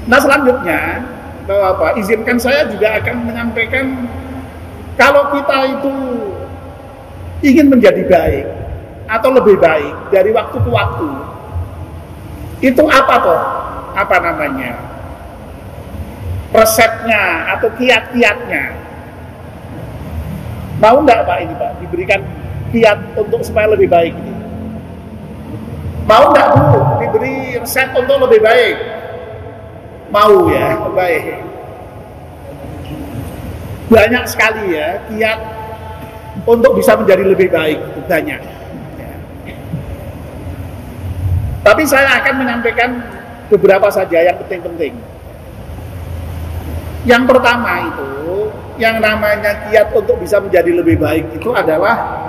Nah selanjutnya, Bapak, izinkan saya juga akan menyampaikan kalau kita itu ingin menjadi baik atau lebih baik dari waktu ke waktu, itu apa toh? Apa namanya? Resepnya atau kiat-kiatnya? Mau enggak Pak ini Pak diberikan kiat untuk supaya lebih baik ini? Mau enggak Bu diberi resep untuk lebih baik? Mau ya, baik. Banyak sekali ya kiat untuk bisa menjadi lebih baik, itu banyak. Tapi saya akan menyampaikan beberapa saja yang penting-penting. Yang pertama itu, yang namanya kiat untuk bisa menjadi lebih baik itu adalah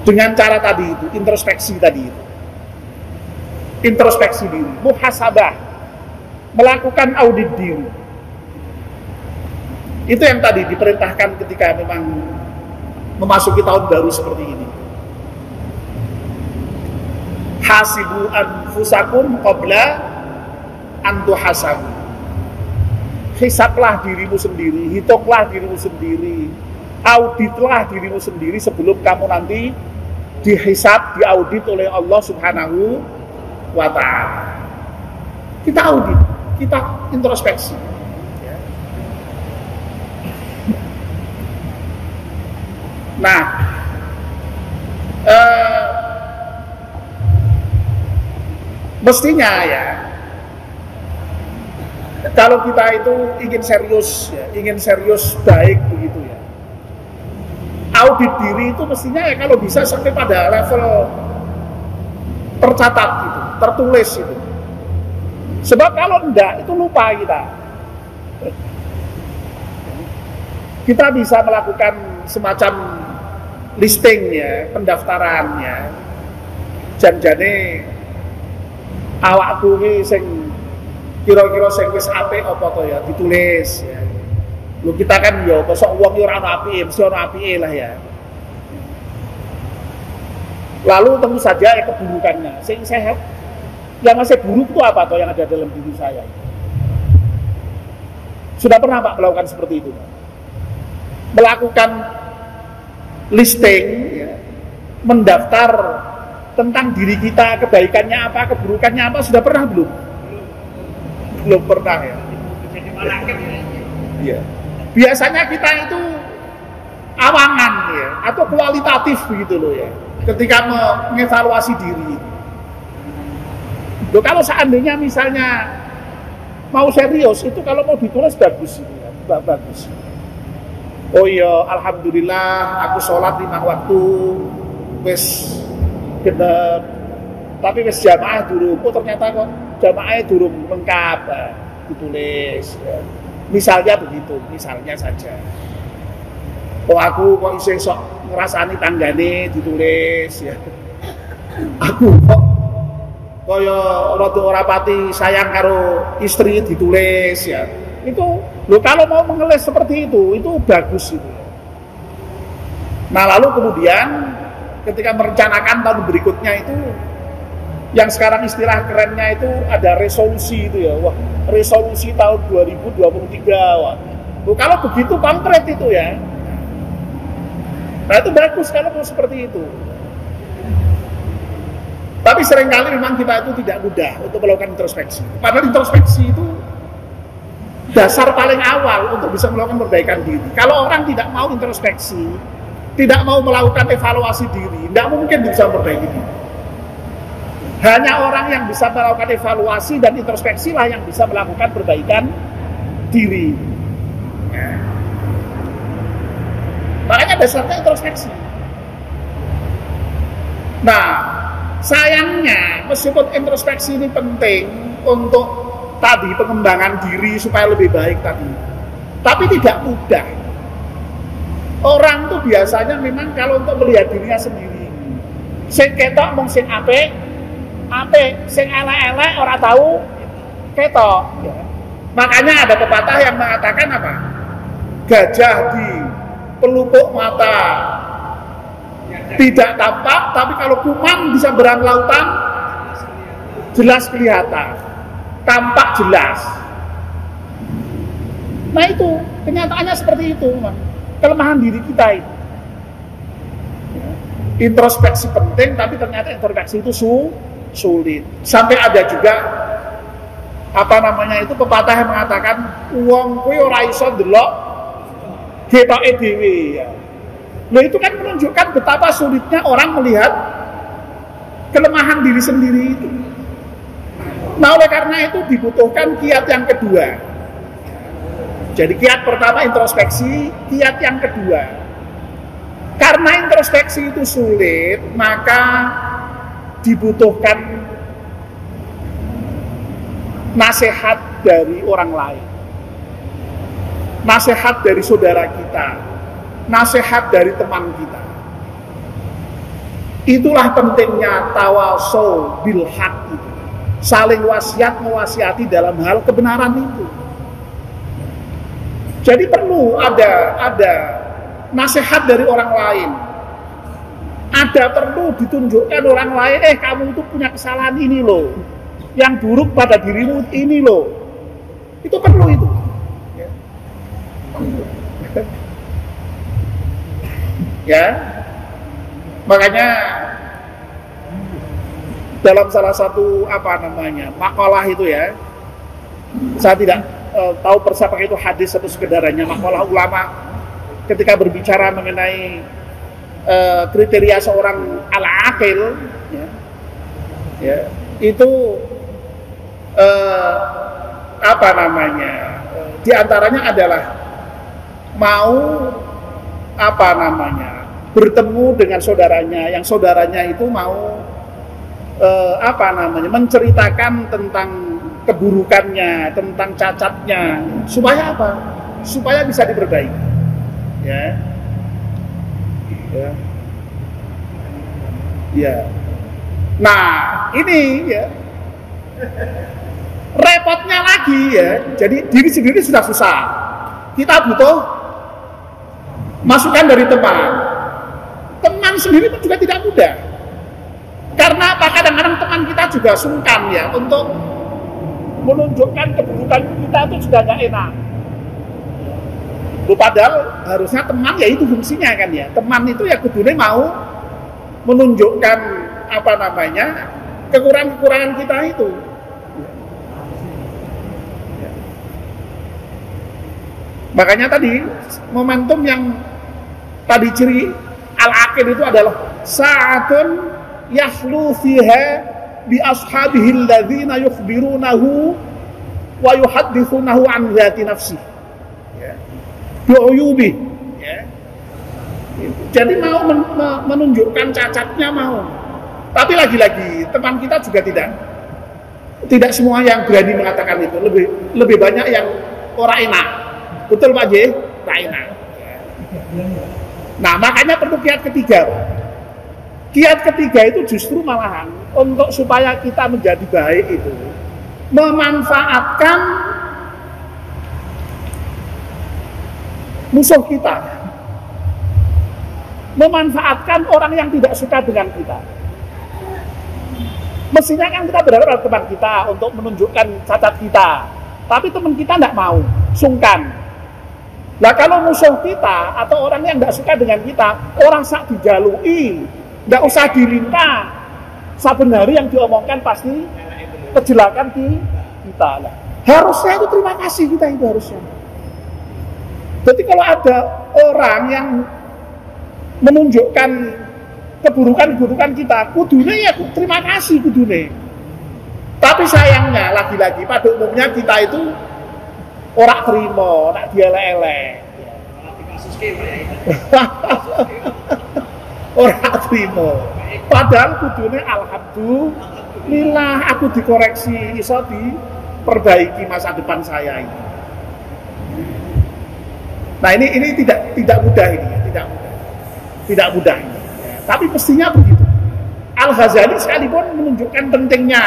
dengan cara tadi itu, introspeksi tadi itu. Introspeksi diri, muhasabah, melakukan audit diri. Itu yang tadi diperintahkan ketika memang memasuki tahun baru seperti ini. Hasibu anfusakum qabla an tuhasabu. Hisablah dirimu sendiri, hitunglah dirimu sendiri, auditlah dirimu sendiri sebelum kamu nanti dihisab, diaudit oleh Allah Subhanahu wa ta'ala. Kita audit, kita introspeksi. Nah, mestinya ya, kalau kita itu ingin serius, ya, ingin serius baik begitu ya, audit diri itu mestinya ya kalau bisa sampai pada level tercatat gitu, tertulis itu. Sebab kalau enggak itu lupa kita. Kita bisa melakukan semacam listing ya, pendaftaran ya. Janjane awakku iki sing kira-kira sing wis apik apa to ya ditulis ya. Lu kita kan ya kosok wong ora ono apike, mesti ono apike lah ya. Lalu tentu saja ya keburukannya, sing sehat. Yang masih buruk itu apa toh yang ada dalam diri saya? Sudah pernah Pak melakukan seperti itu? Melakukan listing ya, mendaftar tentang diri kita, kebaikannya apa, keburukannya apa, sudah pernah belum? Belum pernah ya. Iya. Biasanya kita itu awangan ya, atau kualitatif begitu loh ya, ketika mengevaluasi diri. Loh, kalau seandainya misalnya mau serius itu kalau mau ditulis bagus ya, bagus. Oh iya, alhamdulillah aku sholat 5 waktu wis genep, tapi wis jamaah durung. Oh ternyata kok jamaahnya durung lengkap, ditulis ya. Misalnya begitu, misalnya saja. Oh aku kok iseng sok ngerasani tanggane, ditulis ya. Aku kok kaya rada ora pati sayang karo istri, ditulis ya. Itu loh, kalau mau mengelis seperti itu bagus itu. Nah lalu kemudian ketika merencanakan tahun berikutnya itu, yang sekarang istilah kerennya itu ada resolusi itu ya. Wah, resolusi tahun 2023. Wah. Loh, kalau begitu konkret itu ya. Nah itu bagus kalau mau seperti itu. Tapi seringkali memang kita itu tidak mudah untuk melakukan introspeksi. Padahal introspeksi itu dasar paling awal untuk bisa melakukan perbaikan diri. Kalau orang tidak mau introspeksi, tidak mau melakukan evaluasi diri, tidak mungkin bisa memperbaiki diri. Hanya orang yang bisa melakukan evaluasi dan introspeksi lah yang bisa melakukan perbaikan diri. Makanya dasarnya introspeksi. Nah, sayangnya meskipun introspeksi ini penting untuk tadi pengembangan diri supaya lebih baik tadi, tapi tidak mudah. Orang tuh biasanya memang kalau untuk melihat dirinya sendiri, sing ketok mung sing apik, sing elek-elek ora tahu ketok. Ya. Makanya ada pepatah yang mengatakan apa? Gajah di pelupuk mata tidak tampak, tapi kalau kuman bisa berang lautan jelas kelihatan. tampak jelas. Nah itu kenyataannya seperti itu, kelemahan diri kita itu. Introspeksi penting, tapi ternyata introspeksi itu sulit. Sampai ada juga pepatah yang mengatakan wong kuwi ora iso ndelok ketoke dhewe ya. Loh, itu kan menunjukkan betapa sulitnya orang melihat kelemahan diri sendiri itu. Nah, oleh karena itu dibutuhkan kiat yang kedua. Jadi kiat pertama introspeksi, kiat yang kedua. Karena introspeksi itu sulit, maka dibutuhkan nasihat dari orang lain. Nasihat dari saudara kita, nasihat dari teman kita. Itulah pentingnya tawasau bil haq itu. Saling wasiat mewasiati dalam hal kebenaran itu. Jadi perlu ada nasihat dari orang lain. Ada perlu ditunjukkan orang lain, kamu itu punya kesalahan ini loh. Yang buruk pada dirimu ini loh. Itu perlu itu. Ya. Makanya dalam salah satu makalah itu ya, saya tidak tahu persis apakah itu hadis atau sekedarannya, makalah ulama ketika berbicara mengenai kriteria seorang al-aqil itu di antaranya adalah mau bertemu dengan saudaranya, yang saudaranya itu mau menceritakan tentang keburukannya, tentang cacatnya, supaya apa? Supaya bisa diperbaiki. Ya. Nah, ini ya repotnya lagi ya. Jadi diri sendiri sudah susah. Kita butuh masukan dari teman. Teman sendiri pun juga tidak mudah. Karena apa? Kadang-kadang teman kita juga sungkan ya untuk menunjukkan keburukan kita itu juga nggak enak. Padahal harusnya teman ya itu fungsinya kan ya. Teman itu ya kudune mau menunjukkan kekurangan-kekurangan kita itu. Makanya tadi momentum yang tadi ciri al-aqil itu adalah sa'atun yahlu fiha bi ashabihi alladzina yukhbirunahu wa yuhaddithunahu an dzati nafsi. Bi'uyubi. Jadi mau menunjukkan cacatnya mau. Tapi lagi-lagi teman kita juga tidak semua yang berani mengatakan itu. Lebih banyak yang ora enak. Betul Pak J? Tak enak. Nah, makanya perlu kiat ketiga. Kiat ketiga itu justru malahan untuk supaya kita menjadi baik itu memanfaatkan musuh kita, memanfaatkan orang yang tidak suka dengan kita. Mestinya kan kita berharap pada teman kita untuk menunjukkan cacat kita, tapi teman kita tidak mau, sungkan. Nah, kalau musuh kita atau orang yang tidak suka dengan kita, orang sak dijalui, tidak usah diminta. Saben hari yang diomongkan pasti kejelekan di kita. Nah, harusnya itu terima kasih kita itu harusnya. Jadi kalau ada orang yang menunjukkan keburukan-keburukan kita, kudune ya terima kasih kudune. Tapi sayangnya lagi-lagi pada umumnya kita itu ora terima, nak dielek-elek. Ora terima. Padahal kudune alhamdulillah aku dikoreksi, iso diperbaiki masa depan saya ini. Nah, ini tidak mudah ini, tidak mudah ini. Tapi mestinya begitu. Al-Ghazali sekalipun menunjukkan pentingnya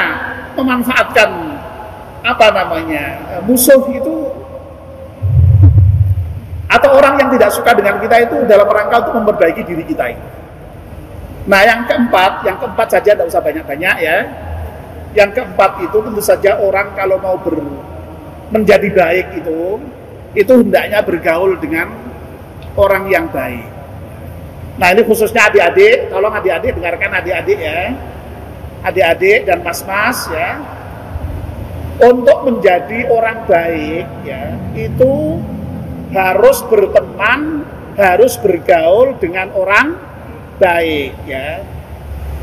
memanfaatkan musuh itu atau orang yang tidak suka dengan kita itu dalam rangka untuk memperbaiki diri kita ini. Nah, yang keempat saja tidak usah banyak-banyak ya. Yang keempat itu tentu saja orang kalau mau menjadi baik itu hendaknya bergaul dengan orang yang baik. Nah ini khususnya adik-adik, tolong adik-adik dengarkan adik-adik ya, adik-adik dan mas-mas ya, untuk menjadi orang baik ya itu harus berteman, harus bergaul dengan orang baik ya.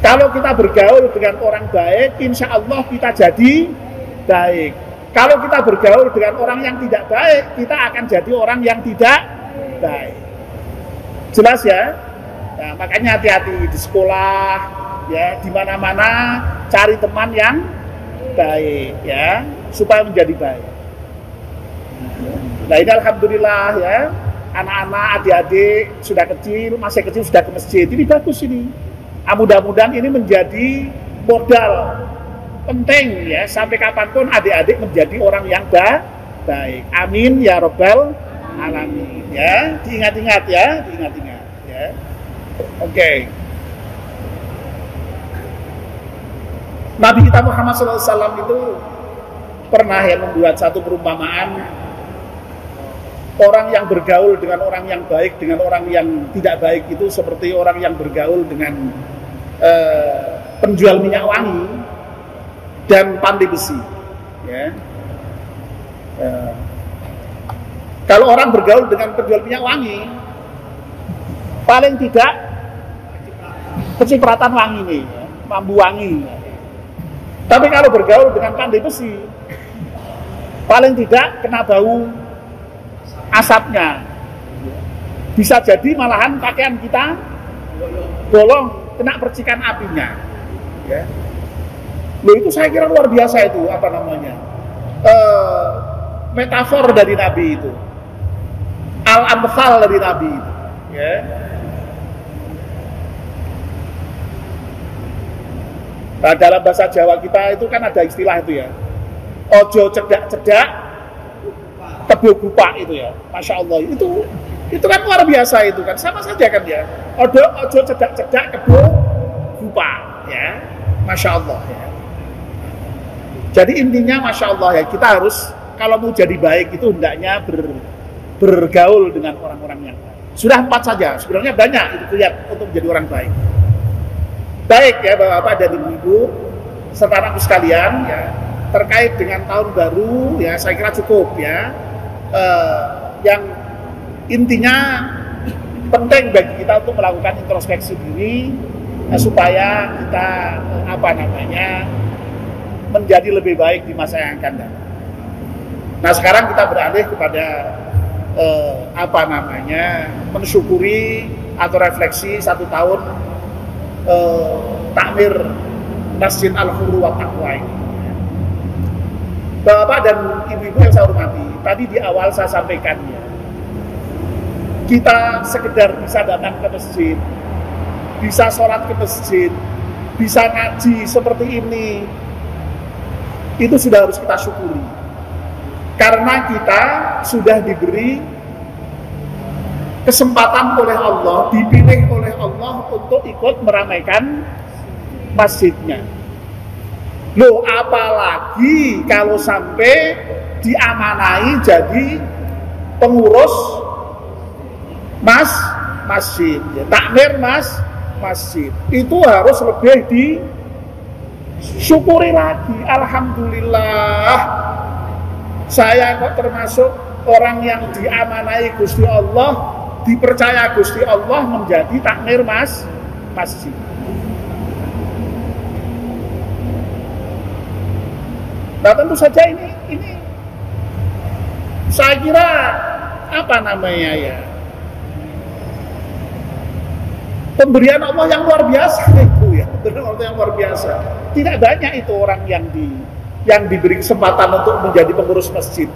Kalau kita bergaul dengan orang baik, insya Allah kita jadi baik. Kalau kita bergaul dengan orang yang tidak baik, kita akan jadi orang yang tidak baik. Jelas ya? Nah, makanya hati-hati di sekolah, ya, di mana-mana cari teman yang baik, ya, supaya menjadi baik. Nah ini alhamdulillah ya, anak-anak, adik-adik sudah kecil, masih kecil sudah ke masjid. Ini bagus ini. Mudah-mudahan ini menjadi modal penting ya, sampai kapanpun adik-adik menjadi orang yang baik. Amin ya Rabbal Alamin ya. Diingat-ingat ya, diingat-ingat ya. Oke. Nabi kita Muhammad SAW itu pernah ya membuat satu perumpamaan, orang yang bergaul dengan orang yang baik dengan orang yang tidak baik itu seperti orang yang bergaul dengan penjual minyak wangi dan pandai besi ya. Kalau orang bergaul dengan penjual minyak wangi, paling tidak kecipratan wangi nih ya, mambu wangi. Tapi kalau bergaul dengan pandai besi, paling tidak kena bau asapnya. Bisa jadi malahan pakaian kita bolong, kena percikan apinya ya. Loh itu saya kira luar biasa itu, apa namanya, metafor dari Nabi itu, al-amthal dari Nabi itu ya. Nah, dalam bahasa Jawa kita itu kan ada istilah itu ya, ojo cedak-cedak tebu gupak itu ya. Masya Allah, itu kan luar biasa itu kan, sama saja kan ya, ojo cedak-cedak tebu gupak ya. Masya Allah ya. Jadi intinya Masya Allah ya, kita harus kalau mau jadi baik itu hendaknya bergaul dengan orang-orang yang baik. Sudah 4 saja, sebenarnya banyak itu lihat untuk menjadi orang baik. Baik ya Bapak-bapak dan Ibu-ibu serta anakku sekalian ya, terkait dengan tahun baru ya saya kira cukup ya. Yang intinya penting bagi kita untuk melakukan introspeksi diri ya, supaya kita menjadi lebih baik di masa yang akan datang. Nah sekarang kita beralih kepada mensyukuri atau refleksi 1 tahun takmir Masjid Al-Huru wa Taqwa ini. Bapak dan ibu-ibu yang saya hormati, tadi di awal saya sampaikan ya, kita sekedar bisa datang ke masjid, bisa sholat ke masjid, bisa ngaji seperti ini, itu sudah harus kita syukuri. Karena kita sudah diberi kesempatan oleh Allah, dipilih oleh Allah untuk ikut meramaikan masjidnya. Loh, apalagi kalau sampai diamanai jadi pengurus masjid, ya, takmir masjid. Itu harus lebih disyukuri lagi. Alhamdulillah, saya kok termasuk orang yang diamanai Gusti Allah, dipercaya Gusti Allah menjadi takmir masjid. Nah tentu saja ini saya kira pemberian Allah yang luar biasa itu ya, pemberian Allah yang luar biasa. Tidak banyak itu orang yang diberi kesempatan untuk menjadi pengurus masjid.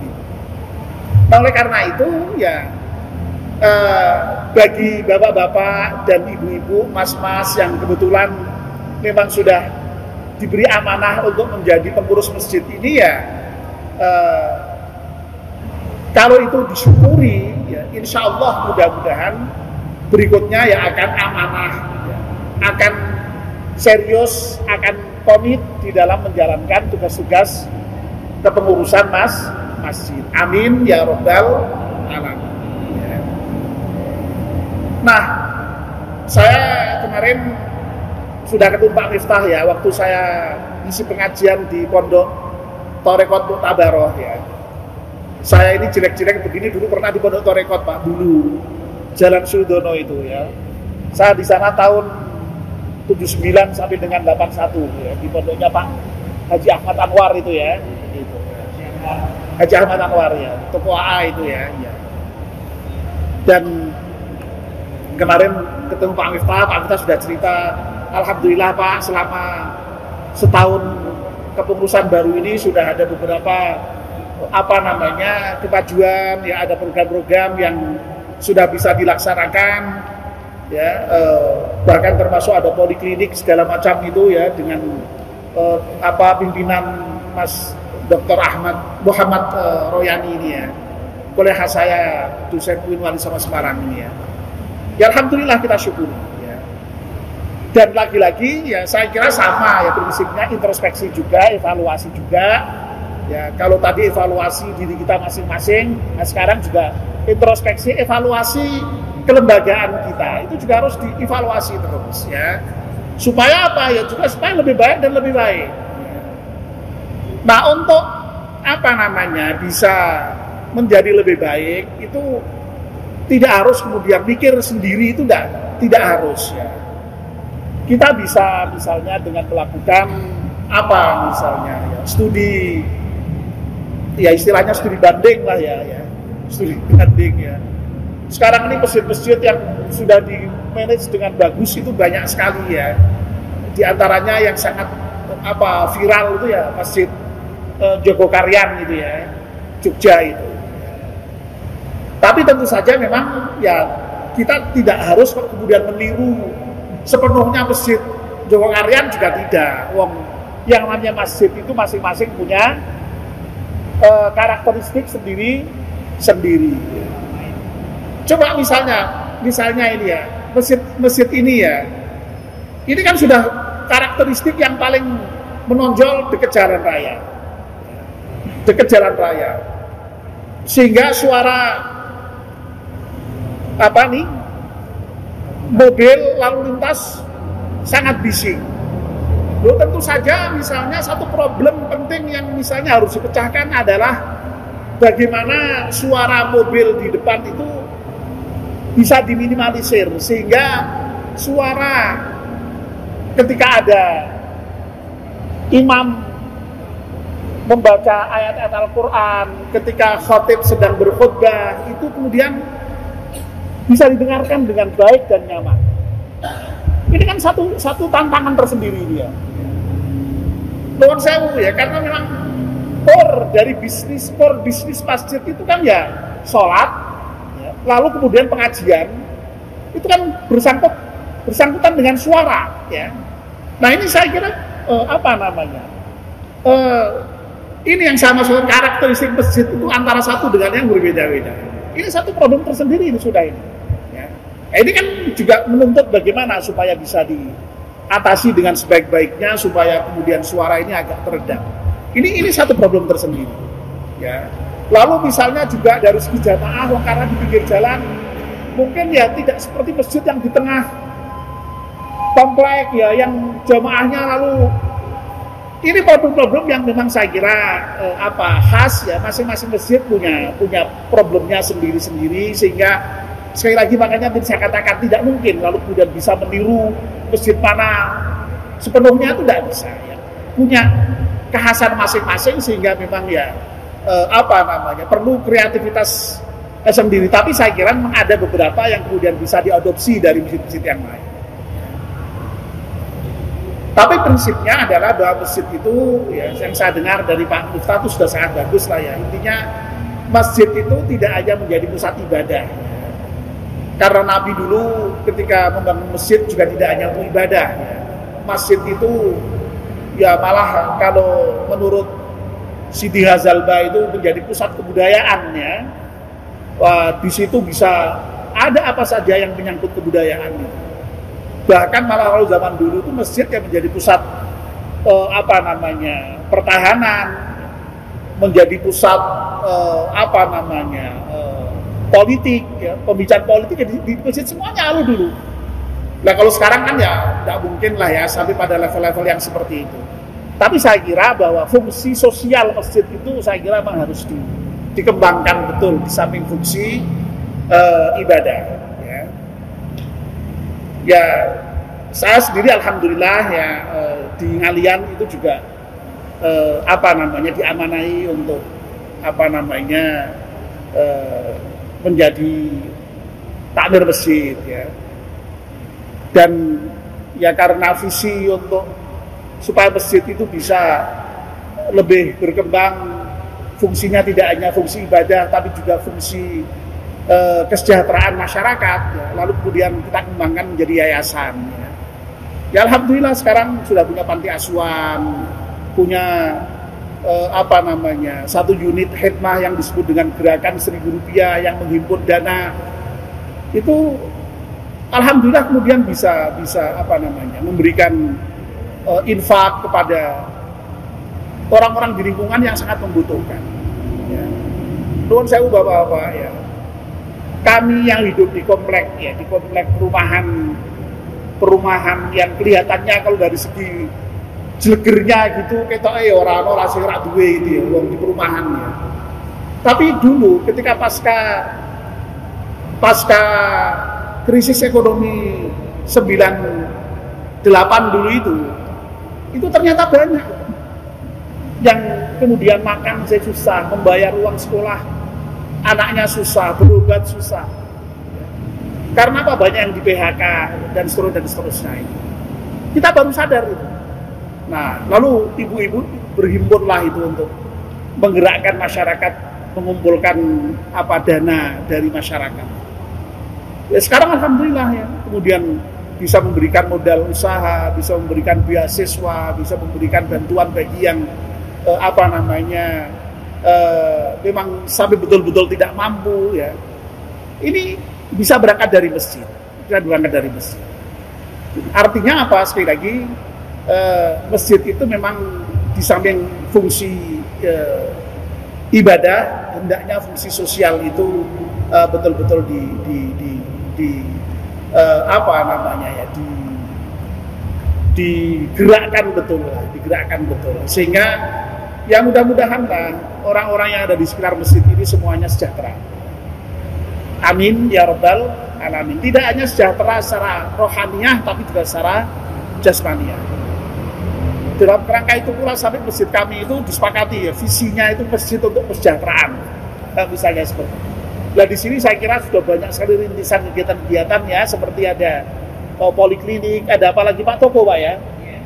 Nah oleh karena itu ya, bagi bapak-bapak dan ibu-ibu, mas-mas yang kebetulan memang sudah diberi amanah untuk menjadi pengurus masjid ini ya, kalau itu disyukuri ya, insya Allah mudah-mudahan berikutnya ya akan amanah ya, akan serius, akan komit di dalam menjalankan tugas-tugas kepengurusan masjid. Amin ya rabbal alamin. Nah, saya kemarin sudah ketemu Pak Miftah ya, waktu saya isi pengajian di Pondok Thoreqat Mu'tabaroh ya. Saya ini jelek-jelek begini dulu pernah di Pondok Thoreqat Pak, dulu Jalan Sudono itu ya. Saya di sana tahun 79 sampai dengan 81 ya, di pondoknya Pak Haji Ahmad Anwar itu ya. Gitu. Haji Ahmad Anwar ya, toko AA itu ya. Dan kemarin ketemu Pak Miftah sudah cerita, alhamdulillah Pak, selama setahun kepengurusan baru ini sudah ada beberapa kemajuan ya, ada program-program yang sudah bisa dilaksanakan ya, bahkan termasuk ada poliklinik segala macam itu ya, dengan pimpinan Mas Dr. Muhammad Royani ini ya, kuliah saya dosen UIN Wali Songo Semarang ini ya. Ya alhamdulillah kita syukuri ya. Dan lagi-lagi ya saya kira sama ya prinsipnya, introspeksi juga, evaluasi juga ya. Kalau tadi evaluasi diri kita masing-masing, nah sekarang juga introspeksi, evaluasi kelembagaan kita itu juga harus dievaluasi terus ya. Supaya apa ya, juga supaya lebih baik dan lebih baik. Nah untuk bisa menjadi lebih baik itu tidak harus kemudian mikir sendiri, itu tidak harus ya. Kita bisa misalnya dengan melakukan misalnya ya, studi ya, istilahnya studi banding lah ya, studi banding ya. Sekarang ini masjid-masjid yang sudah di manage dengan bagus itu banyak sekali ya. Di antaranya yang sangat viral itu ya Masjid Jogokaryan gitu ya, Jogja itu. Tapi tentu saja memang ya kita tidak harus kemudian meniru sepenuhnya Masjid Jogokaryan, juga tidak. Wong yang namanya masjid itu masing-masing punya karakteristik sendiri. Coba misalnya ini ya, masjid ini ya, ini kan sudah karakteristik yang paling menonjol dekat jalan raya, sehingga suara mobil lalu lintas sangat bising. Tentu saja misalnya satu problem penting yang misalnya harus dipecahkan adalah bagaimana suara mobil di depan itu bisa diminimalisir, sehingga suara ketika ada imam membaca ayat-ayat Al-Quran, ketika khatib sedang berkhutbah, itu kemudian bisa didengarkan dengan baik dan nyaman. Ini kan satu tantangan tersendiri dia. Nuwun sewu ya, karena memang core bisnis masjid itu kan ya sholat, ya, lalu kemudian pengajian, itu kan bersangkutan dengan suara, ya. Nah ini saya kira ini yang sama soal karakteristik masjid itu antara satu dengan yang berbeda-beda. Ini satu problem tersendiri ini sudah ini. Ini kan juga menuntut bagaimana supaya bisa diatasi dengan sebaik-baiknya, supaya kemudian suara ini agak teredam. Ini satu problem tersendiri. Ya. Lalu misalnya juga dari segi jamaah, karena di pinggir jalan, mungkin ya tidak seperti masjid yang di tengah komplek ya, yang jamaahnya lalu ini problem-problem yang memang saya kira khas ya, masing-masing masjid punya problemnya sendiri-sendiri, sehingga sekali lagi makanya saya katakan tidak mungkin lalu kemudian bisa meniru masjid mana sepenuhnya, itu tidak bisa ya. Punya kekhasan masing-masing, sehingga memang ya perlu kreativitas sendiri. Tapi saya kira memang ada beberapa yang kemudian bisa diadopsi dari masjid-masjid yang lain. Tapi prinsipnya adalah bahwa masjid itu ya, yang saya dengar dari Pak Miftah itu sudah sangat bagus lah ya. Intinya masjid itu tidak hanya menjadi pusat ibadah. Karena Nabi dulu ketika membangun masjid juga tidak hanya untuk ibadah. Masjid itu ya malah kalau menurut Siti Hazalba itu menjadi pusat kebudayaan ya. Di situ bisa ada apa saja yang menyangkut kebudayaan itu. Bahkan malah kalau zaman dulu itu masjid yang menjadi pusat pertahanan, menjadi pusat politik, ya, pembicaraan politik ya, di masjid semuanya lalu dulu. Nah kalau sekarang kan ya tidak mungkin lah ya sampai pada level-level yang seperti itu. Tapi saya kira bahwa fungsi sosial masjid itu saya kira memang harus dikembangkan betul di samping fungsi ibadah. Ya saya sendiri alhamdulillah ya di Ngalian itu juga diamanai untuk menjadi takmir masjid ya. Dan ya karena visi untuk supaya masjid itu bisa lebih berkembang, fungsinya tidak hanya fungsi ibadah tapi juga fungsi kesejahteraan masyarakat ya. Lalu kemudian kita kembangkan menjadi yayasan ya. Ya alhamdulillah sekarang sudah punya panti asuhan, punya satu unit khidmah yang disebut dengan gerakan Rp1.000 yang menghimpun dana. Itu alhamdulillah kemudian bisa memberikan infak kepada orang-orang di lingkungan yang sangat membutuhkan. Ya. Nuwun sewu Bapak-bapak ya. Kami yang hidup di komplek perumahan yang kelihatannya kalau dari segi jelegernya gitu ketoke ora sing ra duwe gitu ya wong di perumahan ya. Tapi dulu ketika pasca krisis ekonomi 98 dulu itu ternyata banyak yang kemudian makan saya susah, membayar uang sekolah anaknya susah, berobat susah. Karena apa? Banyak yang di PHK dan seterusnya. Kita baru sadar itu. Nah, lalu ibu-ibu berhimpunlah itu untuk menggerakkan masyarakat, mengumpulkan dana dari masyarakat. Ya sekarang alhamdulillah ya, kemudian bisa memberikan modal usaha, bisa memberikan beasiswa, bisa memberikan bantuan bagi yang memang sampai betul-betul tidak mampu ya. Ini bisa berangkat dari masjid. Artinya apa? Sekali lagi masjid itu memang di samping fungsi ibadah, hendaknya fungsi sosial itu betul-betul digerakkan betul, sehingga ya mudah-mudahan lah orang-orang yang ada di sekitar masjid ini semuanya sejahtera. Amin ya rabbal alamin. Tidak hanya sejahtera secara rohaniah tapi juga secara jasmaniah. Dalam kerangka itu pula sampai masjid kami itu disepakati ya, visinya itu masjid untuk kesejahteraan. Misalnya seperti itu. Nah di sini saya kira sudah banyak sekali rintisan kegiatan-kegiatan ya, seperti ada poliklinik, ada apa lagi Pak, toko Pak ya,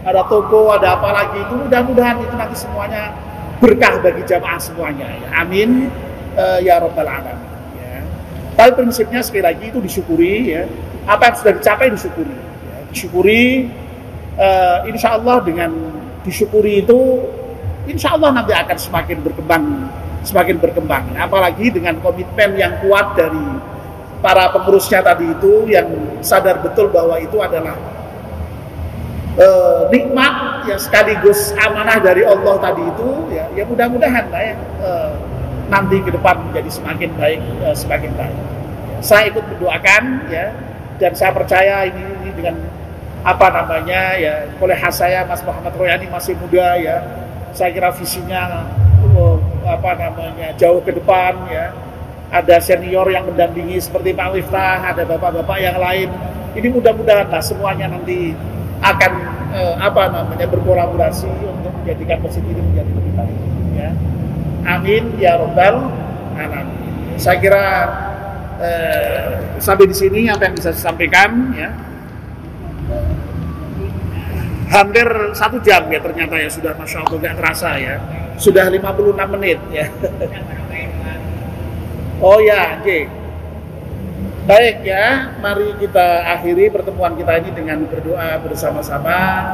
ada toko, ada apa lagi, itu mudah-mudahan itu nanti semuanya berkah bagi jamaah semuanya ya. Amin ya rabbal alamin ya. Tapi prinsipnya sekali lagi itu disyukuri ya, apa yang sudah dicapai disyukuri ya. Insya Allah dengan disyukuri itu insya Allah nanti akan semakin berkembang, apalagi dengan komitmen yang kuat dari para pengurusnya tadi itu yang sadar betul bahwa itu adalah nikmat yang sekaligus amanah dari Allah tadi itu ya mudah-mudahan lah ya nanti ke depan menjadi semakin baik. Saya ikut mendoakan ya, dan saya percaya ini dengan oleh khas saya Mas Muhammad Royani masih muda ya, saya kira visinya jauh ke depan ya. Ada senior yang mendampingi seperti Pak Miftah, ada bapak-bapak yang lain. Ini mudah-mudahan lah semuanya nanti akan berkolaborasi untuk menjadikan masjid ini menjadi lebih baik ya. Amin ya rabbal alamin. Saya kira sampai di sini apa yang bisa saya sampaikan ya. Hampir 1 jam ya ternyata ya, sudah Masya Allah gak terasa ya, sudah 56 menit ya. Oh ya, oke. Baik ya, mari kita akhiri pertemuan kita ini dengan berdoa bersama-sama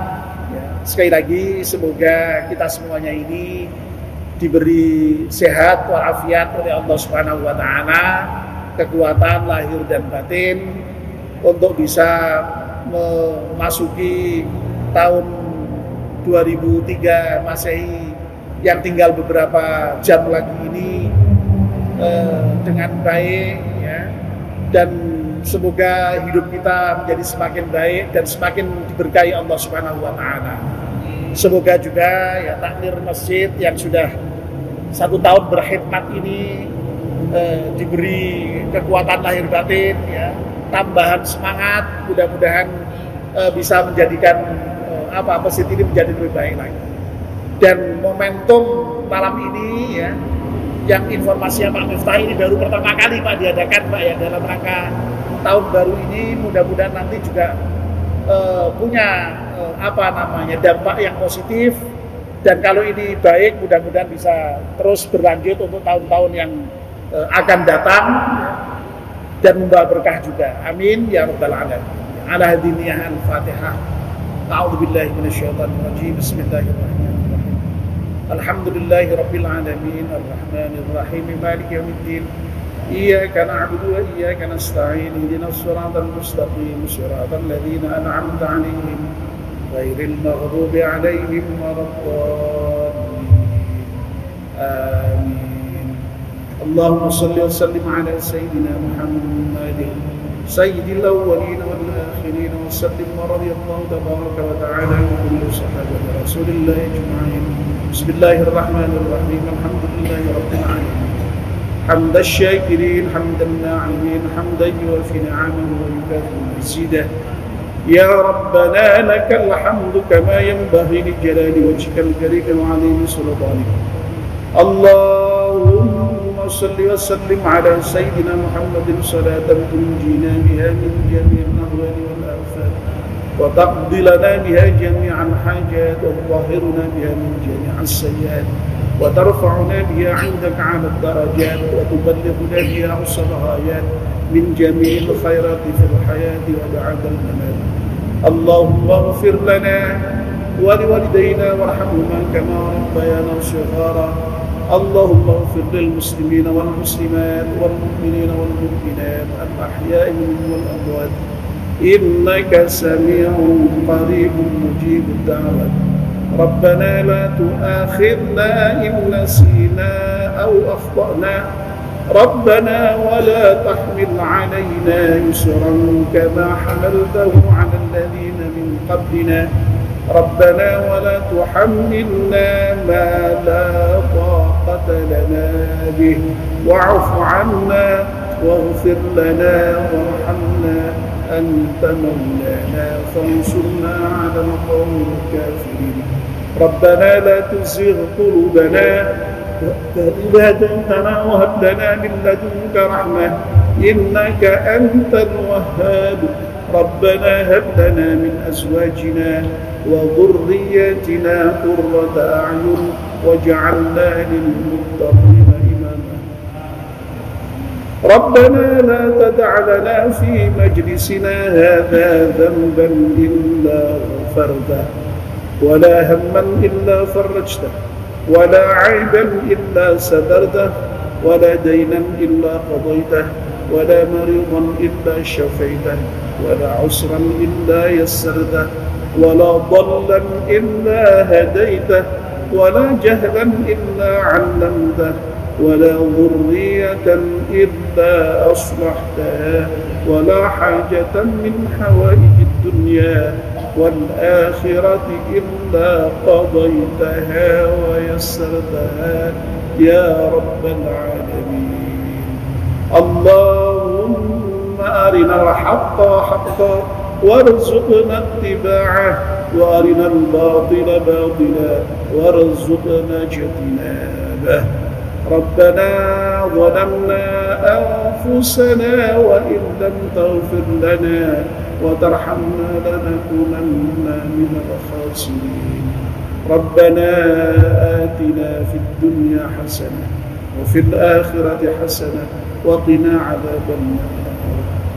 ya. Sekali lagi semoga kita semuanya ini diberi sehat walafiat oleh Allah Subhanahu wa taala, kekuatan lahir dan batin untuk bisa memasuki tahun 2003 Masehi yang tinggal beberapa jam lagi ini dengan baik ya, dan semoga hidup kita menjadi semakin baik dan semakin diberkahi Allah Subhanahu wa taala. Semoga juga ya takmir masjid yang sudah 1 tahun berkhidmat ini diberi kekuatan lahir batin ya, tambahan semangat, mudah-mudahan bisa menjadikan masjid ini menjadi lebih baik lagi. Dan momentum malam ini ya, yang informasinya Pak Miftah ini baru pertama kali Pak diadakan Pak ya, dalam rangka tahun baru ini, mudah-mudahan nanti juga punya dampak yang positif, dan kalau ini baik mudah-mudahan bisa terus berlanjut untuk tahun-tahun yang akan datang dan membawa berkah juga. Amin ya rabbal alamin. Ala hadiniyah al-Fatihah. A'udzubillahi minasyaitonir rajim. Bismillahirrahmanirrahim. Alhamdulillahi rabbil alamin arrahmanir rahim maliki yaumiddin. Iyyaka na'budu wa iyyaka nasta'in. Ihdinas siratal mustaqim, siratal ladzina an'amta 'alaihim ghairil maghdubi 'alaihim waladdallin. Amin. اللهم صل وسلم على سيدنا محمد سيد الأولين والآخرين وسلم ورضي الله تبارك وتعالى عن كل صحابة رسول الله أجمعين. بسم الله الرحمن الرحيم. الحمد لله رب العالمين حمد الشاكرين حمد الناعمين حمدا يوافي نعمه ويكافئ مزيده. يا ربنا لك الحمد كما ينبغي لجلال وجهك الكريم وعظيم سلطانك. اللهم صل وسلم على سيدنا محمد صلاة تنجينا بها من جميع الأهوال والآفات وتقضي لنا بها جميع الحاجات وتطهرنا بها من جميع السيئات وترفعنا بها عندك على الدرجات وتبلغنا بها أقصى الغايات من جميع الخيرات في الحياة وبعد الممات. اللهم اغفر لنا ولوالدينا وارحمهما كما ربيانا صغارا. اللهم اغفر للمسلمين والمسلمات والمؤمنين والمؤمنات الأحياء منهم والأموات إنك سميع قريب مجيب الدعوات. ربنا لا تؤاخذنا إن نسينا أو أخطأنا. ربنا ولا تحمل علينا يسرا كما حملته على الذين من قبلنا. ربنا ولا تحملنا ما لا طاقة لنا به واعف عنا واغفر لنا وارحمنا أنت مولانا فانصرنا على القوم الكافرين. ربنا لا تزغ قلوبنا إذ هديتنا وهب لنا من لدنك رحمة إنك أنت الوهاب. ربنا هب لنا من أزواجنا وذرياتنا قرة أعين واجعلنا للمتقين إماما. ربنا لا تدع لنا في مجلسنا هذا ذنبا إلا غفرته ولا هما إلا فرجته ولا عيبا إلا سترته ولا دينا إلا قضيته ولا مريضا إلا شفيته ولا عسرا إلا يسرته ولا ضلا إلا هديته ولا جهلا إلا علمته ولا ذرية إلا أصلحتها ولا حاجة من حوائج الدنيا والآخرة إلا قضيتها ويسرتها يا رب العالمين. اللهم أرنا الحق حقا وارزقنا اتباعه وارنا الباطل باطلا وارزقنا اجتنابه. ربنا ظلمنا أنفسنا وإن لم تغفر لنا وترحمنا لنكونن من الخاسرين. ربنا آتنا في الدنيا حسنة وفي الآخرة حسنة وقنا عذاب النار.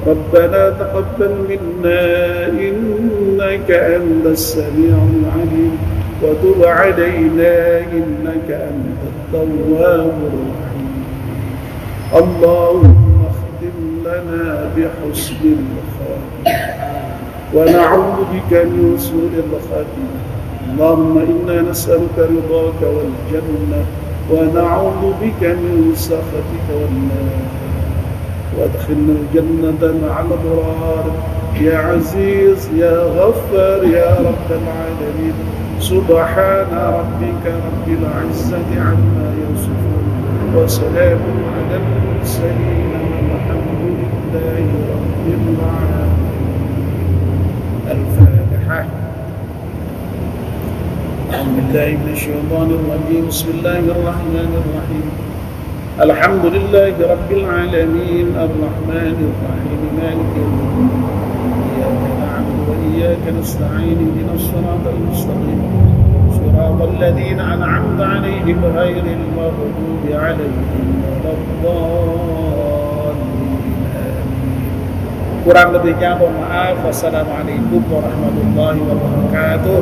ربنا تقبل منا إنك أنت السميع العليم وتب علينا إنك أنت التواب الرحيم. اللهم اختم لنا بحسن الخاتمة ونعوذ بك من سوء الخاتمة. اللهم إنا نسألك رضاك والجنة ونعوذ بك من سخطك والنار وادخلنا الجنة مع الأبرار يا عزيز يا غفار يا رب العالمين سبحان ربك رب العزة عما يصفون وسلام على المرسلين والحمد لله رب العالمين. الفاتحة. أعوذ بالله من الشيطان الرجيم. بسم الله الرحمن الرحيم. الحمد لله رب العالمين الرحمن الرحيم مالك يوم الدين إياك نعبد وإياك نستعين اهدنا الصراط المستقيم صراط الذين أنعمت عليهم غير المغضوب عليهم ولا الضالين آمين. Kurang lebihnya mohon maaf. Wassalamualaikum warahmatullahi wabarakatuh.